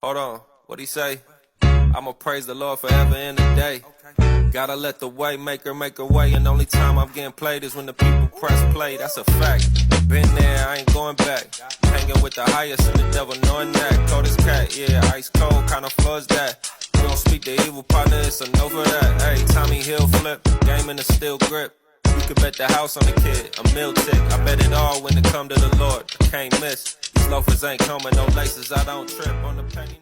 Hold on, what'd he say? I'ma praise the Lord forever in the day. Gotta let the way maker make her way, and the only time I'm getting played is when the people press play. That's a fact. Been there, I ain't going back. Hanging with the highest and the devil knowing that. Cold as cat, yeah, ice cold, kinda floors that. We don't speak the evil partner, it's a no for that. Hey, Tommy Hill flip, game in a steel grip. You could bet the house on the kid, a meal tick. I bet it all when it come to the Lord, I can't miss. These loafers ain't coming, no laces, I don't trip on the penny.